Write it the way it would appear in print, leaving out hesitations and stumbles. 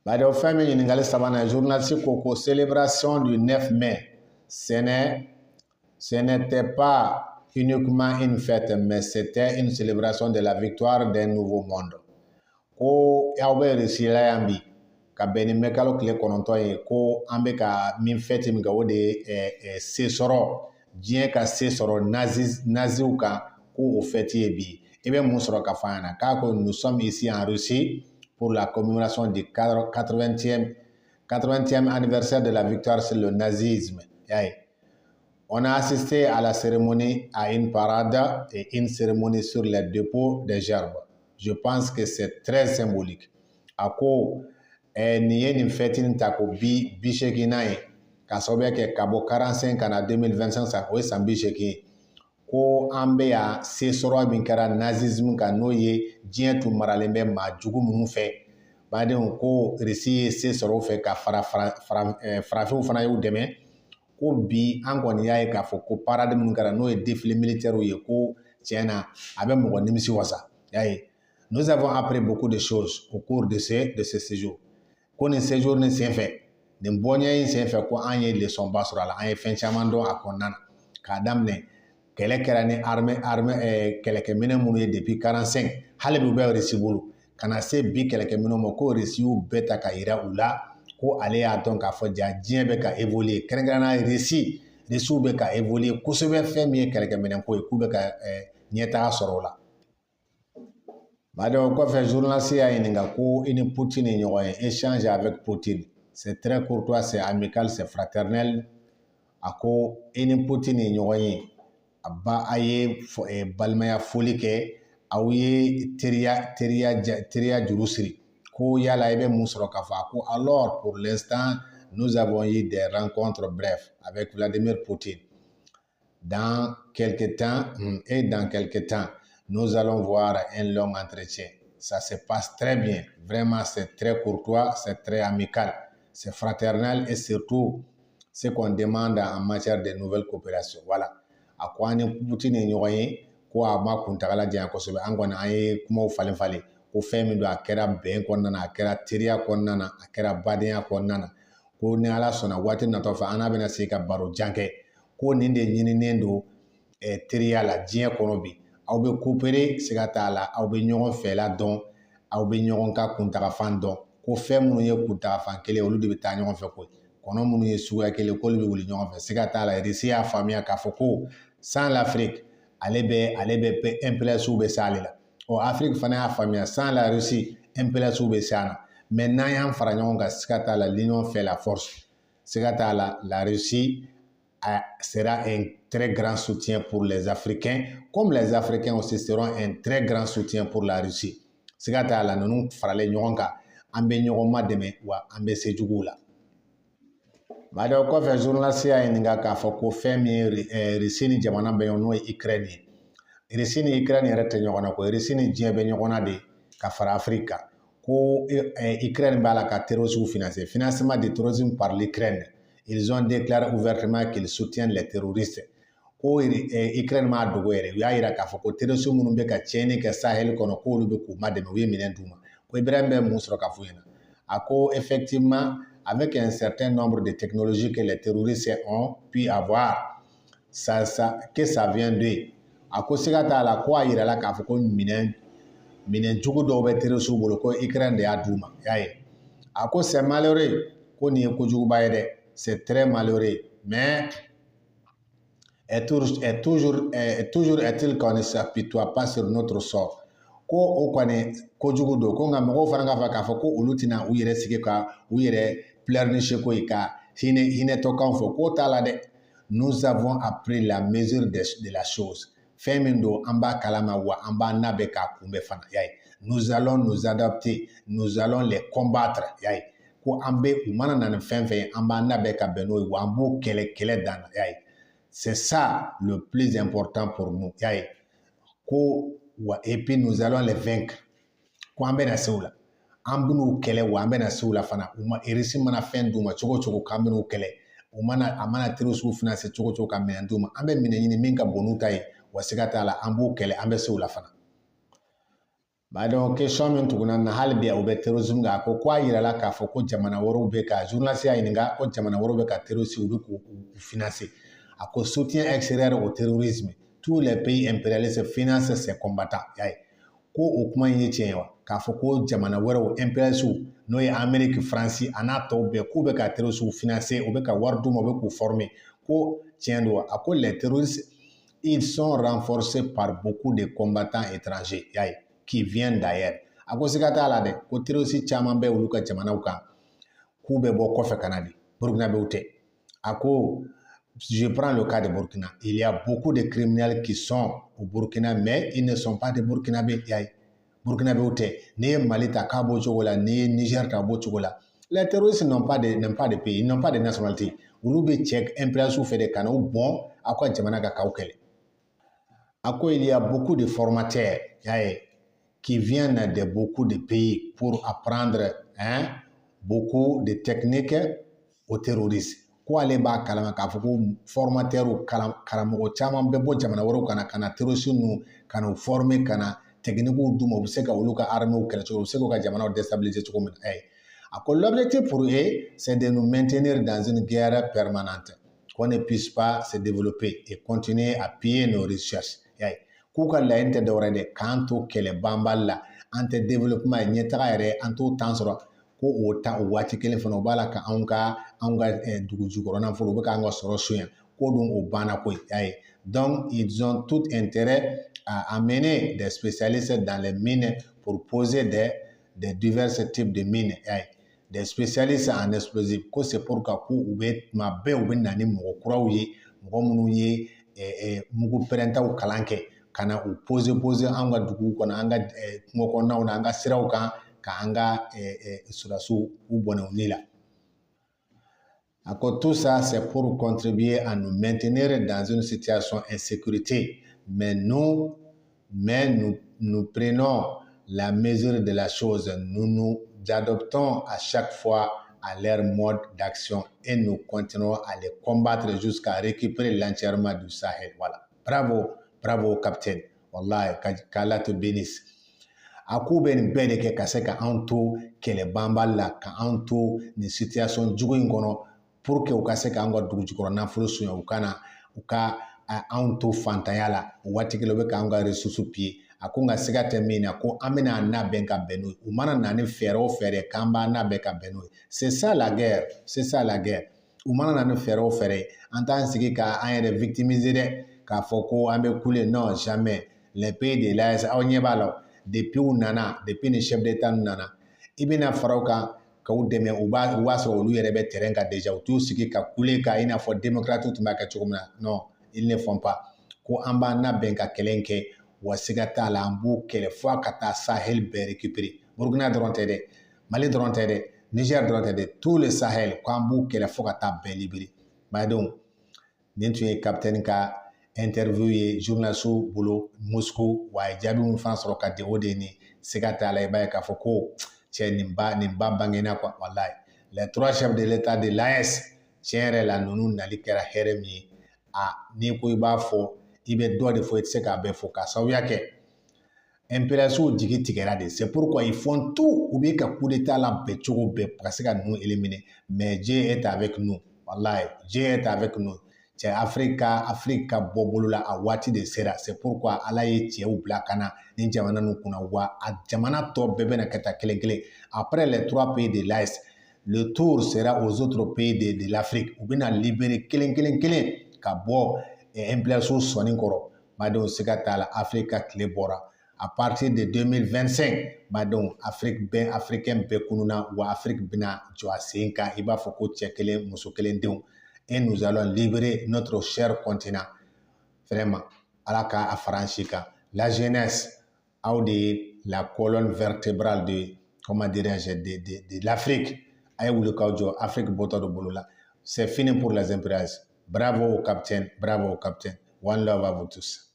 Bari o fɛn min ɲininkali sabanan journaliste ko célébration du 9 mai ce n'était pas uniquement une fête mais c'était une célébration de la victoire d'un nouveau monde. Ko aw bɛ réussi la yan bi ka bɛn ni mɛkalo tile 9 ye ko an bɛ ka min fête min kɛ o de ye se sɔrɔ diɲɛ ka se sɔrɔ naziw kan ko o fête ye bi i bɛ mun sɔrɔ ka fɔ an ɲɛna k'a ko nous sommes ici en Russie pour la commémoration du 80e anniversaire de la victoire sur le nazisme. On a assisté à la cérémonie, à une parade et une cérémonie sur les dépôts des gerbes. Je pense que c'est très symbolique. A ko nin ye nin fête nin ta ko bi 80 ye ka sababu kɛ ka bɔ 45 ka na 2025 sa o ye san 80 ko an bɛ yan se sɔrɔ min kɛra nazisme kan n'o ye diɲɛ tun maralen bɛ maa jugu minnu fɛ badenw ko Russie ye se sɔrɔ o fɛ ka farafinw fana y'u dɛmɛ ko bi an kɔni y'a ye k'a fɔ ko parade minnu kɛra n'o ye défilé militaire ye ko tiɲɛ na a bɛ mɔgɔ nimisi wasa y'a ye. Nous avons appris beaucoup de choses au cours de ce séjour. Ko nin séjour nin senfɛ nin bɔɲɛ in senfɛ ko an ye leçon ba sɔrɔ a la an ye fɛn caman dɔn a kɔnɔna na k'a daminɛ kɛlɛ kɛra ni kɛlɛkɛminɛ minnu ye depuis 45 hali bi u bɛ Russie bolo ka na se bi kɛlɛkɛminɛw ma ko Russie y'u bɛɛ ta ka yira u la ko ale y'a dɔn k'a fɔ ja diɲɛ bɛ ka évoluer kɛrɛnkɛrɛnnenya Russie bɛ ka évoluer kosɛbɛ fɛn min ye kɛlɛkɛminɛ ko ye k'u bɛ ka ɲɛtaga sɔrɔ o la. Baden o kɔfɛ journaliste y'a ɲininka ko i ni Poutine ye ɲɔgɔn ye échange avec Poutine c'est très courtois c'est amical c'est fraternel a ko i ni Poutine ye ɲɔgɔn ye a ye balimaya foli kɛ aw ye teriya juru siri ko yala i bɛ mun sɔrɔ k'a fɔ a ko alors pour l'instant nous avons eu des rencontres brefs avec Vladimir Poutine dans quelque temps nous allons voir un long entretien. Ça se passe très bien. Vraiment, c'est très courtois, c'est très amical, c'est fraternel et surtout ce qu'on demande en matière de nouvelles coopérations. Voilà. A ko an ni Poutine ye ɲɔgɔn ye ko a ma kuntagala janya kosɛbɛ an kɔni an ye kumaw falen falen ko fɛn min don a kɛra bɛn kɔnɔna na a kɛra teriya kɔnɔna na a kɛra badenya kɔnɔna na ko ni Ala sɔnna waati natɔ fɛ an n'a bɛna se ka baro jan kɛ ko nin de ɲininen don teriya la diɲɛ kɔnɔ bi. Aw bɛ coopérer siga t'a la aw bɛ ɲɔgɔn fɛla dɔn aw bɛ ɲɔgɔn ka kuntagafan dɔn ko fɛn minnu ye kuntagafan kelen olu de bɛ taa ɲɔgɔn fɛ koyi kɔnɔ minnu ye suguya kelen k'olu bɛ wuli ɲɔgɔn fɛ siga t'a la Russie y'a faamuya k'a fɔ ko sans l'Afrique ale bɛ impérialistes bɛ se ale la Afrique fana y'a faamuya sans la Russie impérialistes bɛ se an na mais n'an y'an fara ɲɔgɔn kan siga t'a la l'union fait la force siga t'a la la Russie sera un très grand soutien pour les Africains, comme les Africains aussi seront un très grand soutien pour la Russie. Siga t'a la ninnu faralen ɲɔgɔn kan an bɛ ɲɔgɔn ma dɛmɛ wa an bɛ se juguw la. Bari o kɔfɛ journaliste y'a ɲininka k'a fɔ ko fɛn min ye Russie ni jamana bɛ ɲɔgɔn n'o ye Ukraine ye. Russie ni Ukraine yɛrɛ tɛ ɲɔgɔn na koyi Russie ni diɲɛ bɛ ɲɔgɔn na de ka fara Afrique kan ko Ukraine b'a la ka terroristes financer financement du terrorisme par l'Ukraine. Ils ont déclaré ouvertement qu'ils soutiennent les terroristes. Ko Ukraine m'a dogo yɛrɛ u y'a yira k'a fɔ ko terroristes minnu bɛ ka tiɲɛni kɛ Sahel kɔnɔ k'olu bɛ k'u ma dɛmɛ u ye minɛn d'u ma ko Ibrahim bɛ mun sɔrɔ ka f'u ɲɛna a ko effectivement avec un certain nombre de technologies que les terroristes ont pu avoir que ça vient d'eux a ko siga t'a la ko a yirala k'a fɔ ko minɛn jugu dɔw bɛ terroristes bolo ko Ukraine de y'a d'u ma y'a ye a ko c'est malheureux ko nin ye kojuguba ye dɛ c'est très malheureux mais toujours est-il qu'on ne s'apitoie pas sur notre sort ko o kɔni kojugu don ko nka mɔgɔw fana k'a fɔ k'a fɔ ko olu tɛna u yɛrɛ sigi ka u yɛrɛ pleurnicher ko ye ka hinɛtɔkanw fɔ k'o t'a la dɛ nous avons appris la mesure de la chose fɛn min don an b'a kalama wa an b'a labɛn k'a kunbɛn fana y'a ye nous allons nous adapter nous allons les combattre y'a ye ko an bɛ u mana na ni fɛn fɛn ye an b'an labɛn ka bɛn n'o ye wa an b'o kɛlɛ dan na y'a ye c'est ça le plus important pour nous y'a ye ko wa et puis nous allons les vaincre ko an bɛna se u la an bɛn'u kɛlɛ wa an bɛna se u la fana u ma Russie mana fɛn d'u ma cogo o cogo k'an bɛn'u kɛlɛ a mana terroristes financer cogo o cogo ka minɛn d'u ma an bɛ minɛn ɲini min ka bon n'u ta ye wa siga t'a la an b'u kɛlɛ an bɛ se u la fana. ba donc question min tuguna na halbi au be terrorism ga ko kwa yira la ka fo ko jamana woro be ka journaliste ya ininga ko jamana woro be ka terrorisme ou ko financer ako soutien extérieur au terrorisme. Tous les pays impérialistes financent ces combattants. Ko o kuma ye tiɲɛ wa k'a fɔ ko jamana wɛrɛw impérialistes n'o ye Amérique, France a n'a tɔw bɛɛ k'u bɛ ka terroristes financer u bɛ ka wari d'u ma u bɛ k'u former ko tiɲɛ don wa a ko les terroristes ils sont renforcés par beaucoup de combattants étrangers qui viennent d'ailleurs a ko siga t'a la dɛ ko terroristes caman bɛ olu ka jamanaw kan k'u bɛ bɔ kɔfɛ ka na de Burkinabéw tɛ a ko je prends le cas de Burkina. Il y a beaucoup de criminels qui sont au Burkina, mais ils ne sont pas des Burkinabés. Burkinabé ou ni Mali ta Kabo Chogola, ni Niger ta Chogola. Les terroristes n'ont pas de pays, ils n'ont pas de nationalité. Ulu be Tchèque, impérialistes fait des canaux bon, à quoi Djamana Kaukele. À quoi il y a beaucoup de formateurs qui viennent de beaucoup de pays pour apprendre beaucoup de techniques aux terroristes. Ko ale b'a kalama k'a fɔ ko formateur karamɔgɔ caman bɛ bɔ jamana wɛrɛw kana terroriste nu kana former kana technique d'u ma u bɛ se ka olu ka armée kɛlɛ cogo u bɛ se k'u ka jamanaw déstabiliser cogo min na a ko l'objectif pour eux c'est de nous maintenir dans une guerre permanente qu'on ne puisse pas se développer et continuer à piller nos recherches k'u ka laɲini tɛ dɔwɛrɛ dɛ k'an to kɛlɛ banbali la an tɛ développement ye ɲɛtaga yɛrɛ an t'o temps sɔrɔ ko o ta o waati kelen fana o b'a la ka anw ka dugu jukɔrɔ nafolo u bɛ k'an ka sɔrɔ soɲɛ ko dun o banna koyi donc ils ont tout intérêt à amener des spécialistes dans les mines pour poser des divers types de mines des spécialistes en explosifs ko c'est pourquoi ko u bɛ tuma bɛɛ u bɛ na ni mɔgɔ kuraw ye mɔgɔ minnu ye mugu pɛrɛntaw kalan kɛ ka na u poser an ka duguw kɔnɔ an ka kungo kɔnɔnaw na an ka siraw kan ka an ka sɔrɔdasiw u bɔnɛ u ni la. À cause tout ça, c'est pour contribuer à nous maintenir dans une situation d'insécurité. Mais nous prenons la mesure de la chose. Nous nous adoptons à chaque fois à leur mode d'action et nous continuons à les combattre jusqu'à récupérer l'entièrement du Sahel. Voilà. Bravo, capitaine. Wallahi, qu'Allah te bénisse. A ko bɛ nin bɛɛ de kɛ ka se ka anw to kɛlɛ banbali la ka anw to nin situation jugu in kɔnɔ pour que u ka se k'an ka dugu jukɔrɔ nafolo soɲɛ u ka anw to fantanya la o waati kelen u bɛ k'an ka ressources piller a ko nka siga tɛ min na ko an bɛna labɛn ka bɛn n'o ye u mana na ni fɛɛrɛ o fɛɛrɛ k'an b'a labɛn ka bɛn n'o ye c'est ça la guerre u mana na ni fɛɛrɛ o fɛɛrɛ an t'an sigi ka an yɛrɛ victimiser dɛ k'a fɔ ko an bɛ couler non jamais les pays de l'AES aw ɲɛ b'a la depuis ni chef d'état nana i bɛna fara u kan k'u dɛmɛ u b'a sɔrɔ olu yɛrɛ bɛ terrain kan déjà u t'u sigi ka kule ka i n'a fɔ démocrates tun b'a kɛ cogo min na non ils ne font pas ko an b'an labɛn ka kɛlɛ in kɛ wa siga t'a la an b'u kɛlɛ fo ka taa Sahel bɛɛ récupérer Burkina dɔrɔn tɛ dɛ Mali dɔrɔn tɛ dɛ Niger dɔrɔn tɛ dɛ tout le Sahel ko an b'u kɛlɛ fo ka taa bɛɛ libérer badenw nin tun ye capitaine ka interview ye journaliste bolo Moscou wa a ye jaabi min fana sɔrɔ ka di o de ni siga t'a la i b'a ye k'a fɔ ko cɛ nin ba bangena quoi wallahi les trois chefs de l'état de l'AES tiɲɛ yɛrɛ la ninnu nali kɛra hɛrɛ min ye n'i ko i b'a fɔ i bɛ dɔ de fɔ i tɛ se k'a bɛɛ fɔ k'a sababuya kɛ impérialistes jigi tigɛra de c'est pourquoi ils font tout u bɛ ka coup d'état la bɛɛ cogo bɛɛ ka se ka ninnu éliminer mais Dieu est avec nous wallahi Dieu est avec nous cɛ Afrique ka bɔ bolo la a waati de sera c'est pourquoi Ala ye cɛw bila ka na ni jamana ninnu kunna wa a jamana tɔ bɛɛ bɛna kɛ ta kelen kelen après les trois pays de l'AES le tour sera aux autres pays de l'Afrique u bɛna libérer kelen ka bɔ impérialistes sɔnni kɔrɔ badenw siga t'a la Afrique ka tile bɔra à partir de 2025 badenw africain bɛɛ kununa wa Afrique bɛna jɔ a sen kan i b'a fɔ ko cɛ kelen muso kelen denw et nous allons libérer notre cher continent. Vraiment, Ala k'a faransi kan. La jeunesse, aw de ye la colonne vertébrale de, comment dirais-je, de l'Afrique. A ye wuli k'aw jɔ Afrique bɔtɔ de bolo la. C'est fini pour les impérialistes. Bravo au capitaine, bravo au capitaine. One love à vous tous.